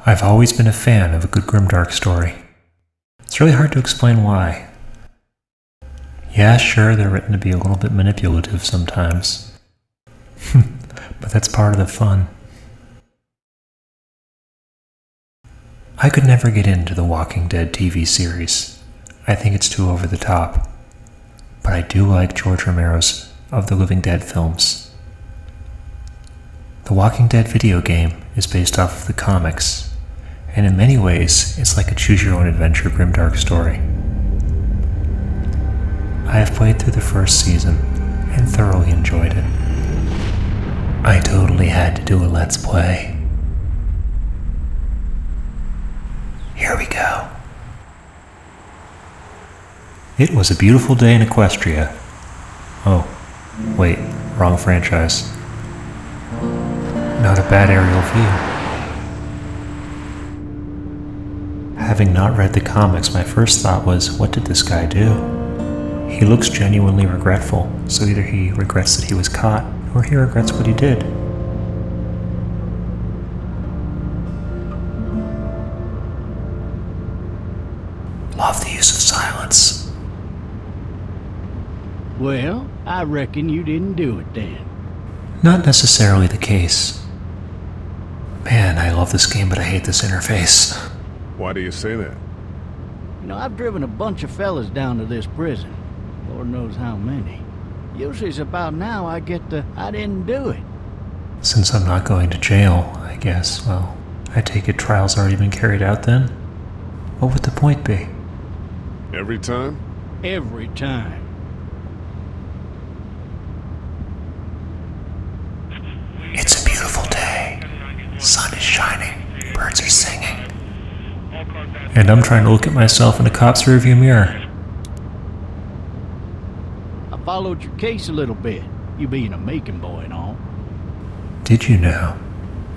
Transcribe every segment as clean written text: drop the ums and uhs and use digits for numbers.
I've always been a fan of a good grimdark story. It's really hard to explain why. Yeah, sure, they're written to be a little bit manipulative sometimes. But that's part of the fun. I could never get into the Walking Dead TV series. I think it's too over the top. But I do like George Romero's Of the Living Dead films. The Walking Dead video game is based off of the comics, and in many ways, it's like a choose-your-own-adventure grimdark story. I have played through the first season and thoroughly enjoyed it. I totally had to do a Let's Play. Here we go. It was a beautiful day in Equestria. Oh, wait, wrong franchise. Not a bad aerial view. Having not read the comics, my first thought was, what did this guy do? He looks genuinely regretful, so either he regrets that he was caught, or he regrets what he did. Love the use of silence. Well, I reckon you didn't do it then. Not necessarily the case. Man, I love this game, but I hate this interface. Why do you say that? You know, I've driven a bunch of fellas down to this prison. Lord knows how many. Usually it's about now I get the, I didn't do it. Since I'm not going to jail, I guess, well, I take it trial's already been carried out then? What would the point be? Every time? Every time. It's a beautiful day. Sun is shining. Birds are singing. And I'm trying to look at myself in a cop's rearview mirror. I followed your case a little bit, you being a making boy and all. Did you know?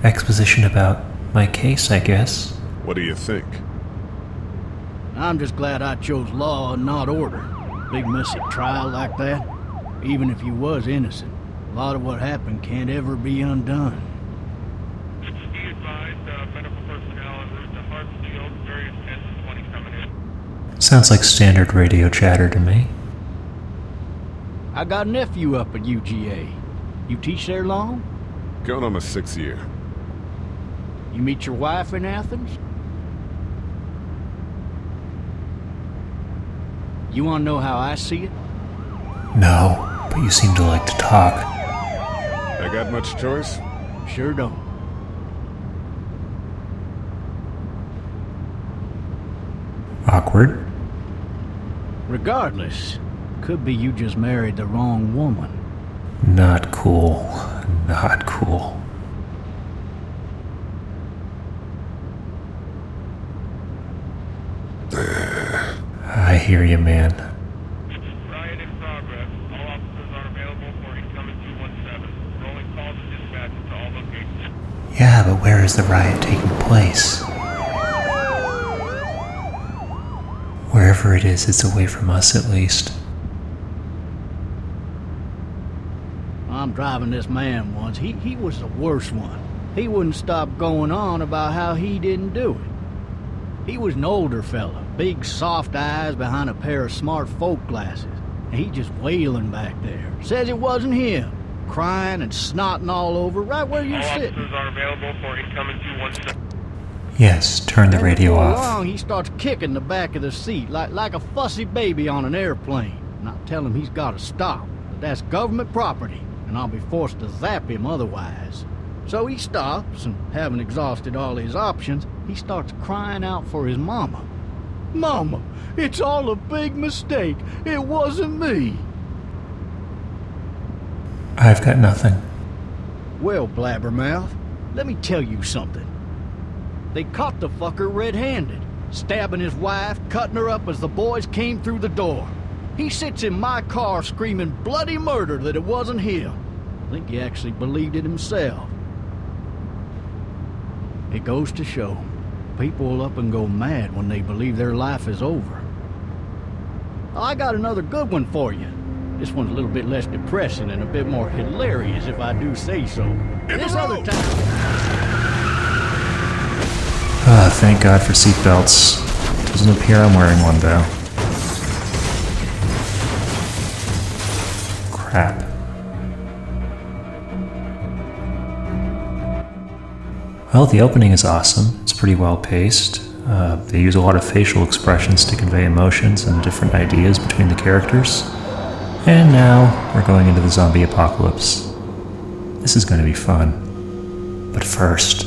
Exposition about my case, I guess. What do you think? I'm just glad I chose law and not order. Big messy trial like that. Even if you was innocent, a lot of what happened can't ever be undone. Be advised, medical personnel en route to Hartsfield, various 10-20 coming in. Sounds like standard radio chatter to me. I got a nephew up at UGA. You teach there long? Going on my 6th year. You meet your wife in Athens? You want to know how I see it? No, but you seem to like to talk. I got much choice? Sure don't. Awkward. Regardless, could be you just married the wrong woman. Not cool. Not cool. I hear you, man. Riot in progress. All officers are available for incoming 217. Rolling calls and dispatches to all locations. Yeah, but where is the riot taking place? Wherever it is, it's away from us at least. I'm driving this man once. He was the worst one. He wouldn't stop going on about how he didn't do it. He was an older fella, big soft eyes behind a pair of smart folk glasses. And he just wailing back there. Says it wasn't him. Crying and snotting all over right where you're All sitting. officers are available for incoming 217. Yes, turn the radio Before off. long, he starts kicking the back of the seat like a fussy baby on an airplane. And I tell him he's got to stop. That that's government property, and I'll be forced to zap him otherwise. So he stops, and having exhausted all his options, he starts crying out for his mama. Mama, it's all a big mistake. It wasn't me. I've got nothing. Well, blabbermouth, let me tell you something. They caught the fucker red-handed, stabbing his wife, cutting her up as the boys came through the door. He sits in my car screaming bloody murder that it wasn't him. I think he actually believed it himself. It goes to show, people will up and go mad when they believe their life is over. I got another good one for you. This one's a little bit less depressing and a bit more hilarious, if I do say so. This other time... Ah, thank God for seatbelts. Doesn't appear I'm wearing one though. Crap. Well, the opening is awesome. It's pretty well paced. They use a lot of facial expressions to convey emotions and different ideas between the characters. And now we're going into the zombie apocalypse. This is going to be fun. But first,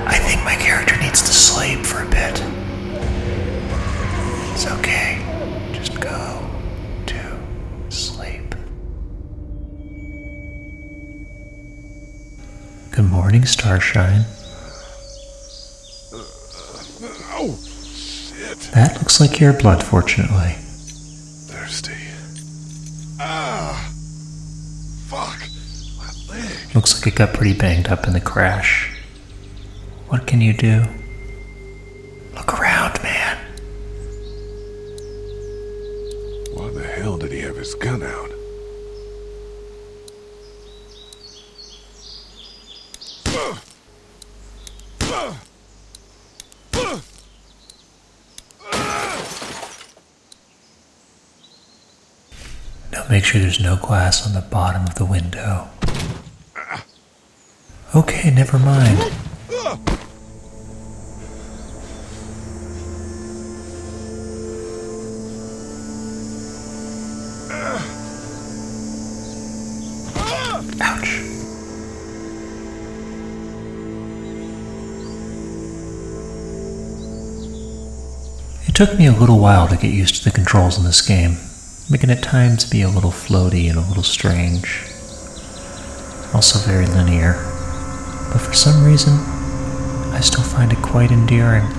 I think my character needs to sleep for a bit. It's okay. Just go to sleep. Good morning, Starshine. Oh, shit. That looks like your blood, fortunately. Thirsty. Ah! Fuck. My leg. Looks like it got pretty banged up in the crash. What can you do? Look around, man. Why the hell did he have his gun out? Now make sure there's no glass on the bottom of the window. Okay, never mind. Ouch. It took me a little while to get used to the controls in this game, making at times be a little floaty and a little strange. Also very linear, but for some reason, I still find it quite endearing.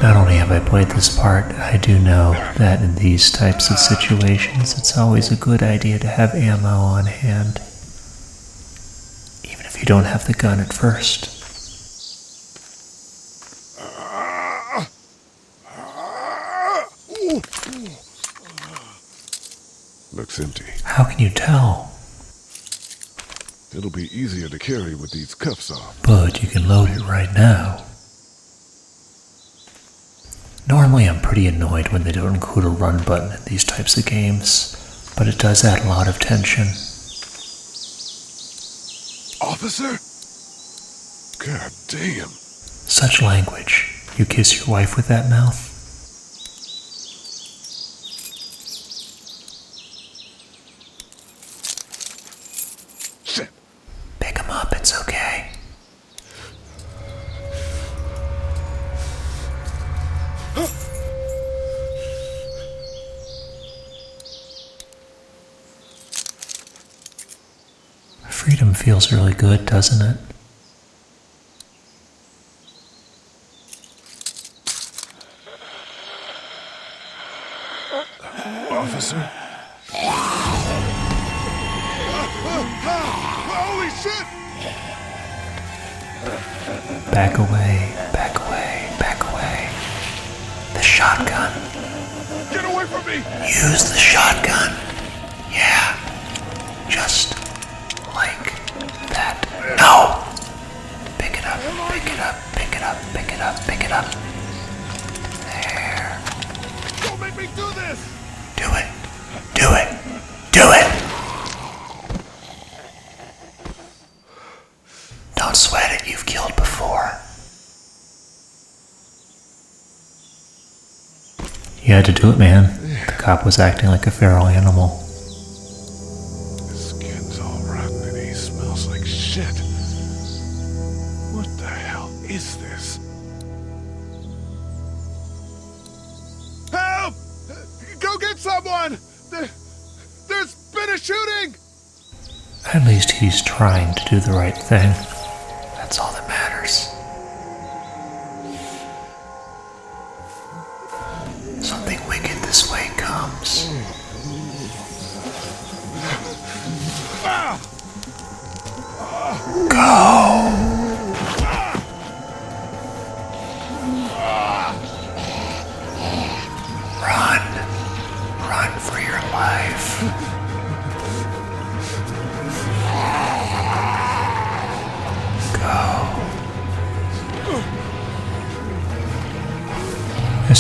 Not only have I played this part, I do know that in these types of situations, it's always a good idea to have ammo on hand, even if you don't have the gun at first. Looks empty. How can you tell? It'll be easier to carry with these cuffs off. But you can load it right now. Normally I'm pretty annoyed when they don't include a run button in these types of games, but it does add a lot of tension. Officer? God damn. Such language. You kiss your wife with that mouth? Shit. Pick him up, it's okay. Freedom feels really good, doesn't it? Officer? Holy shit! Back away, back away, back away. The shotgun. Get away from me! Use the shotgun. Yeah. Just like that. No! Pick it up, pick it up, pick it up, pick it up, pick it up. There. Don't make me do this! Do it. Do it. Do it! Don't sweat it, you've killed before. You had to do it, man. The cop was acting like a feral animal. His skin's all rotten and he smells like shit. What the hell is this? Help! Go get someone! There's been a shooting! At least he's trying to do the right thing. That's all that matters. Something wicked this way comes. Go! Run. Run for your life.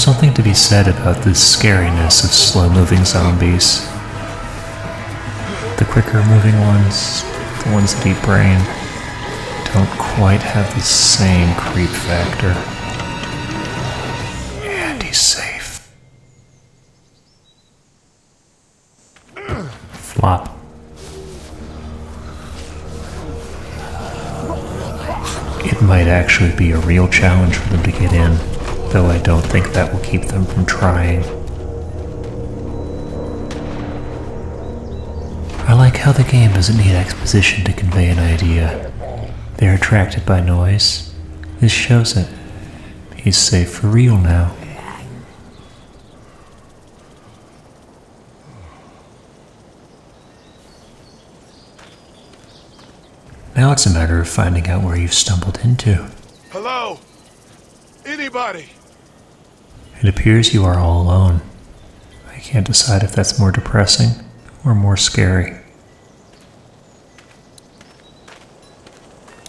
something to be said about the scariness of slow-moving zombies. The quicker-moving ones, the ones that eat brain, don't quite have the same creep factor. And he's safe. Flop. It might actually be a real challenge for them to get in, though I don't think that will keep them from trying. I like how the game doesn't need exposition to convey an idea. They're attracted by noise. This shows it. He's safe for real now. Now it's a matter of finding out where you've stumbled into. Hello? Anybody? It appears you are all alone. I can't decide if that's more depressing or more scary.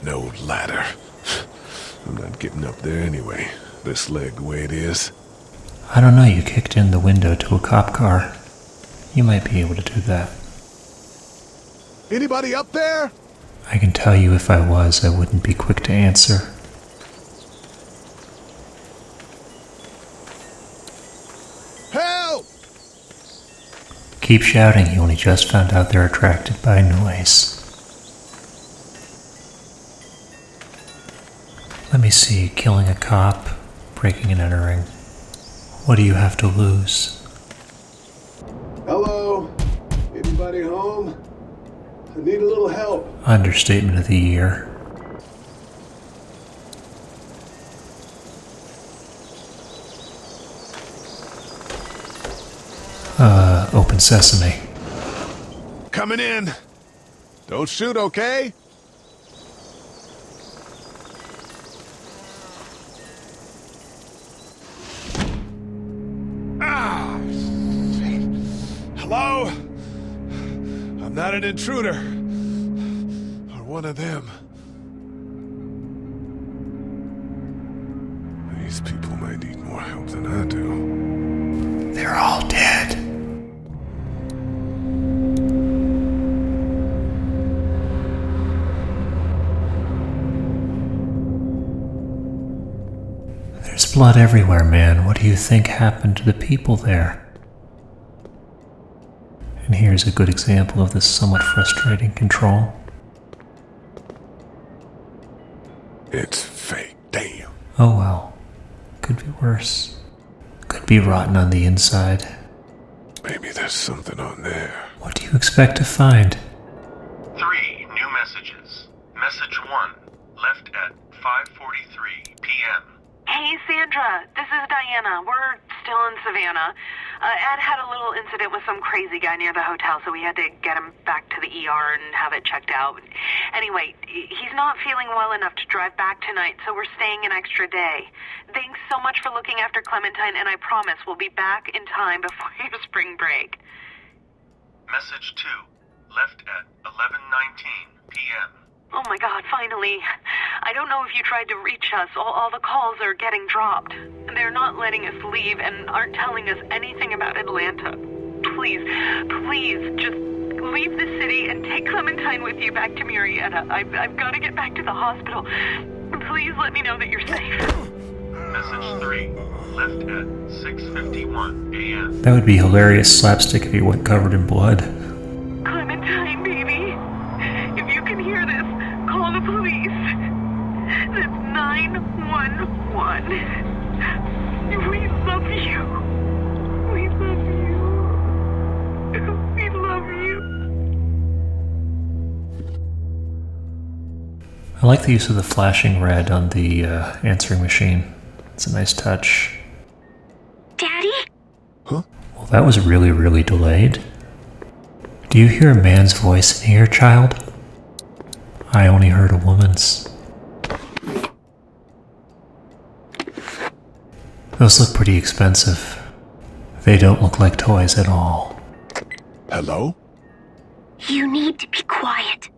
No ladder. I'm not getting up there anyway. This leg the way it is. I don't know, you kicked in the window to a cop car. You might be able to do that. Anybody up there? I can tell you if I was, I wouldn't be quick to answer. Help! Keep shouting, you only just found out they're attracted by noise. Let me see, killing a cop, breaking and entering. What do you have to lose? Hello? Anybody home? I need a little help. Understatement of the year. Open sesame. Coming in. Don't shoot, okay? Ah! Shit. Hello? I'm not an intruder. Or one of them. These people might need more help than I do. They're all dead. There's blood everywhere, man. What do you think happened to the people there? And here's a good example of this somewhat frustrating control. It's fake. Damn. Oh well. Could be worse. Could be rotten on the inside. Maybe there's something on there. What do you expect to find? 3 new messages. Message 1, left at 5:43 p.m. Hey, Sandra, this is Diana. We're still in Savannah. Ed had a little incident with some crazy guy near the hotel, so we had to get him back to the ER and have it checked out. Anyway, he's not feeling well enough to drive back tonight, so we're staying an extra day. Thanks so much for looking after Clementine, and I promise we'll be back in time before your spring break. Message 2, left at 11:19 p.m. Oh my God, finally. I don't know if you tried to reach us. All the calls are getting dropped. They're not letting us leave and aren't telling us anything about Atlanta. Please, just leave the city and take Clementine with you back to Murrieta. I've got to get back to the hospital. Please let me know that you're safe. Message 3, left at 6:51 a.m. That would be hilarious slapstick if he went covered in blood. Clementine, baby. If you can hear this, call the police. That's 911. We love you. We love you. We love you. I like the use of the flashing red on the answering machine. It's a nice touch. Daddy? Huh? Well, that was really, really delayed. Do you hear a man's voice in here, child? I only heard a woman's. Those look pretty expensive. They don't look like toys at all. Hello? You need to be quiet.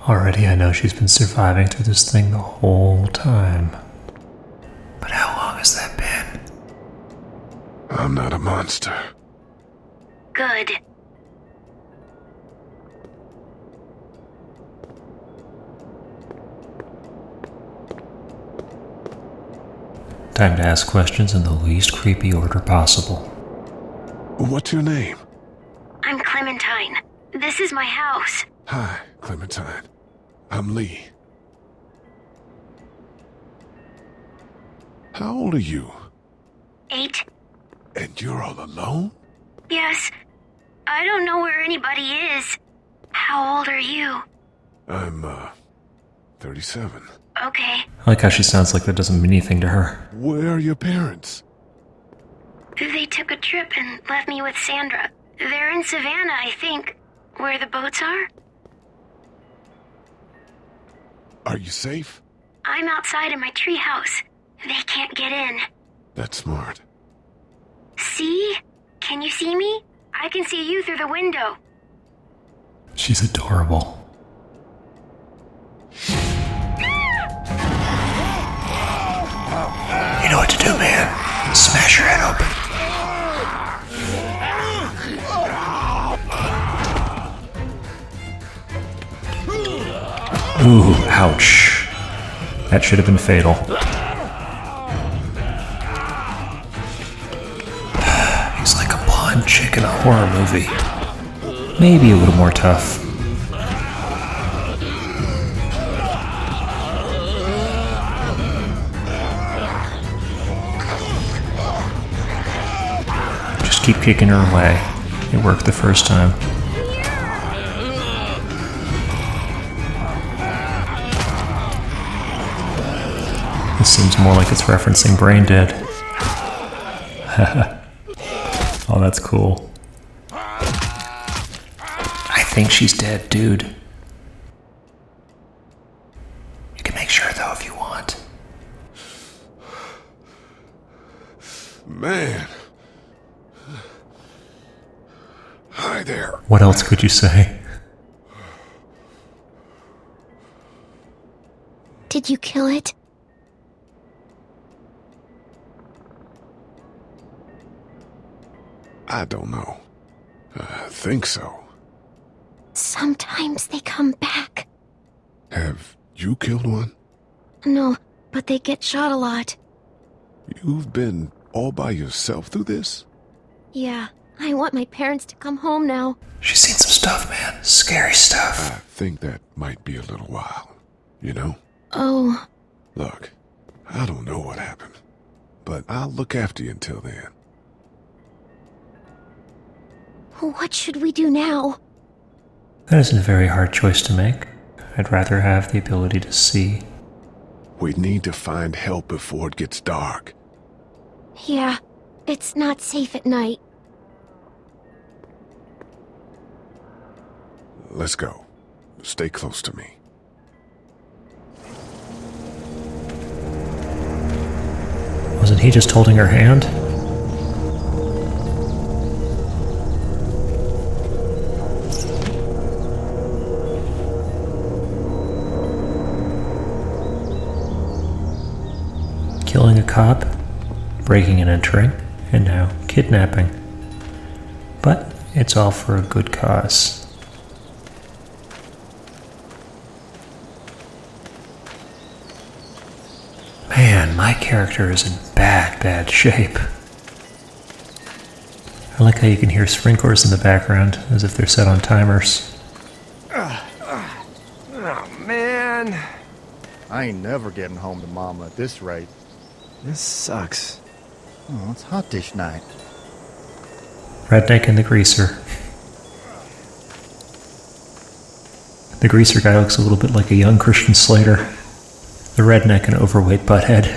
Already I know she's been surviving through this thing the whole time. But how long has that been? I'm not a monster. Good. Time to ask questions in the least creepy order possible. What's your name? I'm Clementine. This is my house. Hi, Clementine. I'm Lee. How old are you? 8. And you're all alone? Yes. I don't know where anybody is. How old are you? I'm, 37. Okay. I like how she sounds like that doesn't mean anything to her. Where are your parents? They took a trip and left me with Sandra. They're in Savannah, I think. Where the boats are? Are you safe? I'm outside in my treehouse. They can't get in. That's smart. See? Can you see me? I can see you through the window. She's adorable. You know what to do, man. Smash your head open. Ooh, ouch. That should have been fatal. He's like a blonde chick in a horror movie. Maybe a little more tough. Just keep kicking her away. It worked the first time. This seems more like it's referencing Brain Dead. Oh, that's cool. I think she's dead, dude. You can make sure, though, if you want. Man. Hi there. What else could you say? Did you kill it? I don't know. I think so. Sometimes they come back. Have you killed one? No, but they get shot a lot. You've been all by yourself through this? Yeah, I want my parents to come home now. She's seen some stuff, man. Scary stuff. I think that might be a little while, you know? Oh, Look, I don't know what happened, but I'll look after you until then. what should we do now? That isn't a very hard choice to make. I'd rather have the ability to see. We need to find help before it gets dark. Yeah, it's not safe at night. Let's go. Stay close to me. Wasn't he just holding her hand? Killing a cop, breaking and entering, and now kidnapping. But it's all for a good cause. Man, my character is in bad shape. I like how you can hear sprinklers in the background, as if they're set on timers. Oh, man. I ain't never getting home to Mama at this rate. This sucks. Oh, it's hot dish night. Redneck and the Greaser. The Greaser guy looks a little bit like a young Christian Slater. The redneck and overweight butthead.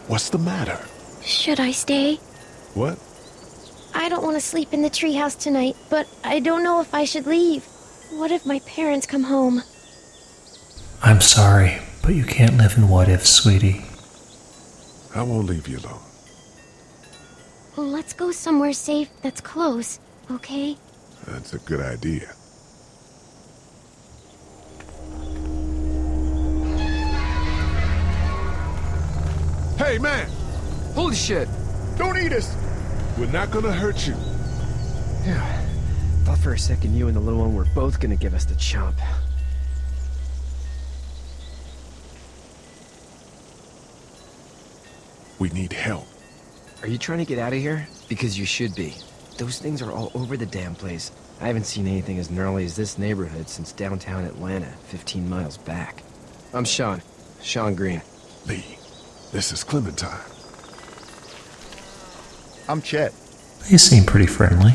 What's the matter? Should I stay? What? I don't want to sleep in the treehouse tonight, but I don't know if I should leave. What if my parents come home? I'm sorry, but you can't live in what ifs, sweetie. I won't leave you alone. Well, let's go somewhere safe that's close, okay? That's a good idea. Hey, man! Holy shit! Don't eat us! We're not gonna hurt you. Yeah. Thought for a second you and the little one were both gonna give us the chomp. We need help. Are you trying to get out of here? Because you should be. Those things are all over the damn place. I haven't seen anything as gnarly as this neighborhood since downtown Atlanta, 15 miles back. I'm Sean. Sean Green. Lee, this is Clementine. I'm Chet. They seem pretty friendly.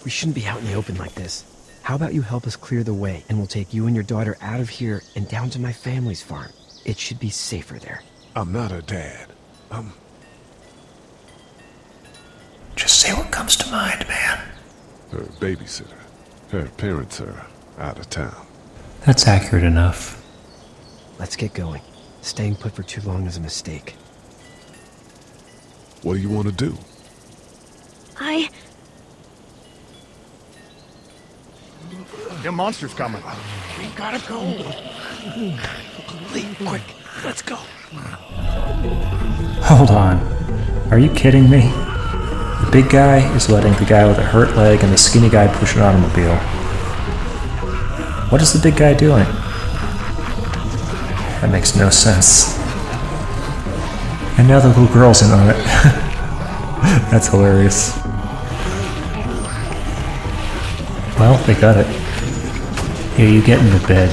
We shouldn't be out in the open like this. How about you help us clear the way, and we'll take you and your daughter out of here and down to my family's farm. It should be safer there. I'm not her dad. Just say what comes to mind, man. Her babysitter. Her parents are out of town. That's accurate enough. Let's get going. Staying put for too long is a mistake. What do you want to do? Them monsters coming. We gotta go. Lee, quick, let's go. Hold on. Are you kidding me? The big guy is letting the guy with a hurt leg and the skinny guy push an automobile. What is the big guy doing? That makes no sense. And now the little girl's in on it. That's hilarious. Well, they got it. Here, you get into bed.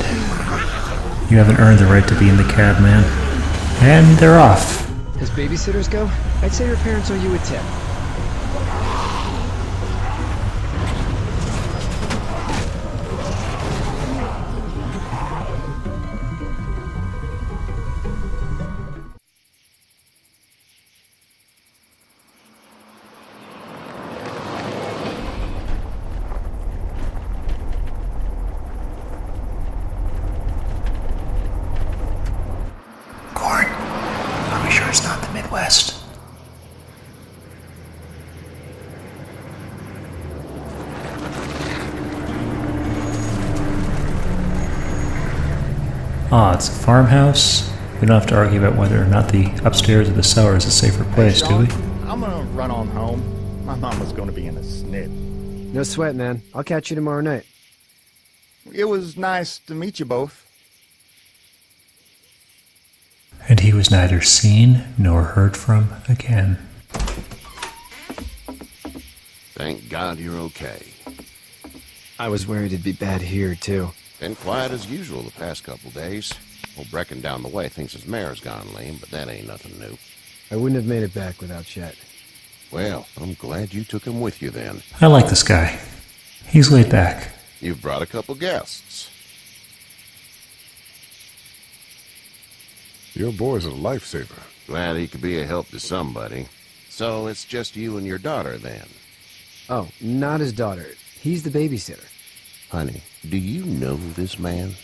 You haven't earned the right to be in the cab, man. And they're off. As babysitters go, I'd say your parents owe you a tip. It's not the Midwest. Ah, it's a farmhouse. We don't have to argue about whether or not the upstairs or the cellar is a safer place, do we? I'm gonna run on home. My mama's gonna be in a snit. No sweat, man. I'll catch you tomorrow night. It was nice to meet you both. And he was neither seen nor heard from again. Thank God you're okay. I was worried it'd be bad here, too. Been quiet as usual the past couple days. Old Brecken down the way thinks his mare's gone lame, but that ain't nothing new. I wouldn't have made it back without Chet. Well, I'm glad you took him with you then. I like this guy. He's laid back. You've brought a couple guests. Your boy's a lifesaver. Glad he could be a help to somebody. So it's just you and your daughter then? Oh, not his daughter. He's the babysitter. Honey, do you know this man?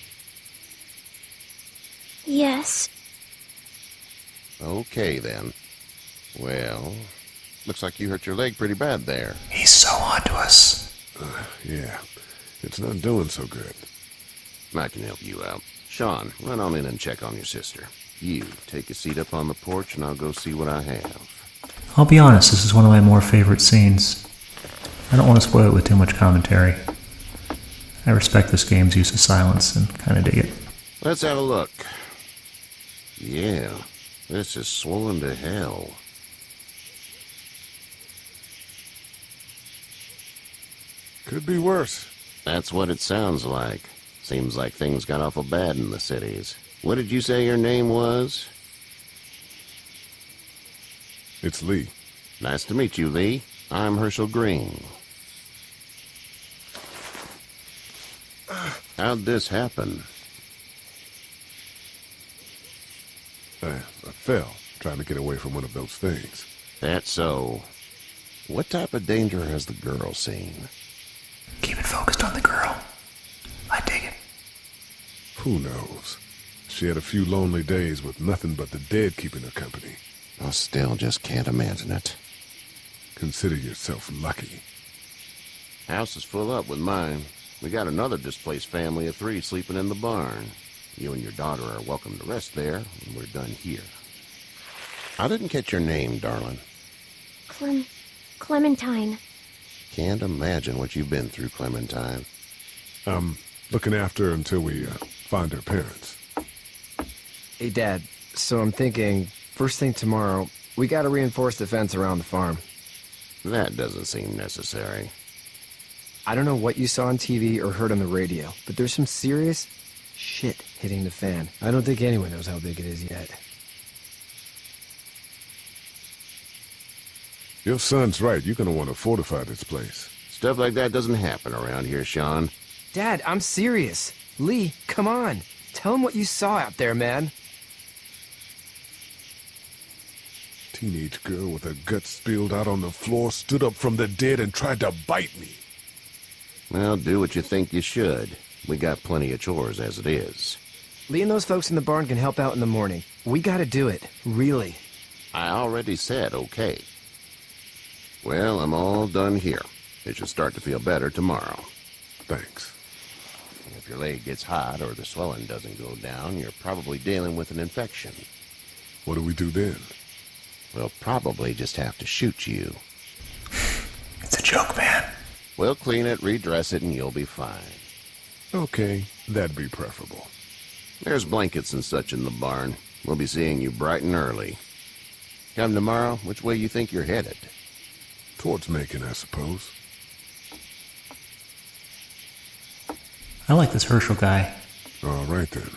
Yes. Okay then. Well, looks like you hurt your leg pretty bad there. He's so onto us. Yeah, it's not doing so good. I can help you out. Sean, run on in and check on your sister. You, take a seat up on the porch and I'll go see what I have. I'll be honest, this is one of my more favorite scenes. I don't want to spoil it with too much commentary. I respect this game's use of silence and kind of dig it. Let's have a look. Yeah, this is swollen to hell. Could be worse. That's what it sounds like. Seems like things got awful bad in the cities. What did you say your name was? It's Lee. Nice to meet you, Lee. I'm Herschel Green. How'd this happen? I fell, trying to get away from one of those things. That's so. What type of danger has the girl seen? Keep it focused on the girl. I dig it. Who knows? She had a few lonely days with nothing but the dead keeping her company. I still just can't imagine it. Consider yourself lucky. House is full up with mine. We got another displaced family of 3 sleeping in the barn. You and your daughter are welcome to rest there when we're done here. I didn't catch your name, darling. Clementine. Can't imagine what you've been through, Clementine. I'm looking after her until we find her parents. Hey, Dad. So I'm thinking, first thing tomorrow, we gotta reinforce the fence around the farm. That doesn't seem necessary. I don't know what you saw on TV or heard on the radio, but there's some serious shit hitting the fan. I don't think anyone knows how big it is yet. Your son's right. You're gonna want to fortify this place. Stuff like that doesn't happen around here, Sean. Dad, I'm serious. Lee, come on. Tell him what you saw out there, man. Teenage girl with her guts spilled out on the floor stood up from the dead and tried to bite me. Well, do what you think you should. We got plenty of chores as it is. Lee and those folks in the barn can help out in the morning. We gotta do it. Really. I already said okay. Well, I'm all done here. It should start to feel better tomorrow. Thanks. If your leg gets hot or the swelling doesn't go down, you're probably dealing with an infection. What do we do then? We'll probably just have to shoot you. It's a joke, man. We'll clean it, redress it, and you'll be fine. Okay, that'd be preferable. There's blankets and such in the barn. We'll be seeing you bright and early. Come tomorrow, which way you think you're headed? Towards Macon, I suppose. I like this Herschel guy. All right, then.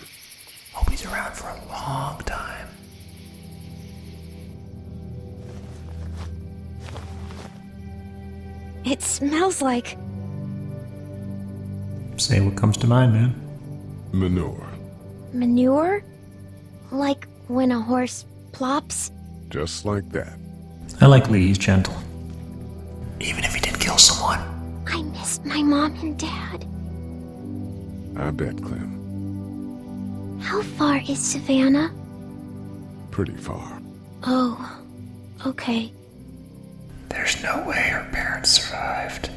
Hope he's around for a long time. It smells like... Say what comes to mind, man. Manure. manure? Like when a horse plops? Just like that. I like Lee, he's gentle. Even if he did kill someone. I missed my mom and dad. I bet, Clem. How far is Savannah? Pretty far. Oh, okay. There's no way her parents survived.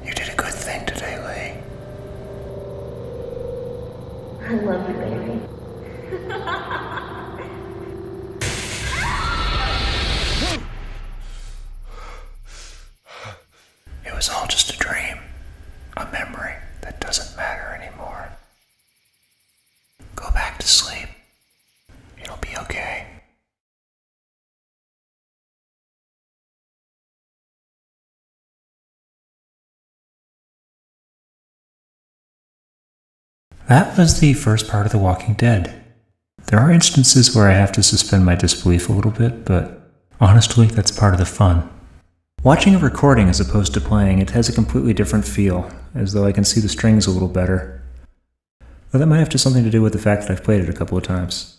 You did a good thing today, Lee. I love you, baby. It was all just a dream. A memory that doesn't matter anymore. Go back to sleep. It'll be okay. That was the first part of The Walking Dead. There are instances where I have to suspend my disbelief a little bit, but honestly, that's part of the fun. Watching a recording as opposed to playing, it has a completely different feel, as though I can see the strings a little better. Though that might have just something to do with the fact that I've played it a couple of times.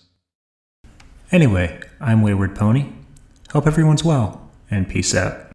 Anyway, I'm Wayward Pony. Hope everyone's well, and peace out.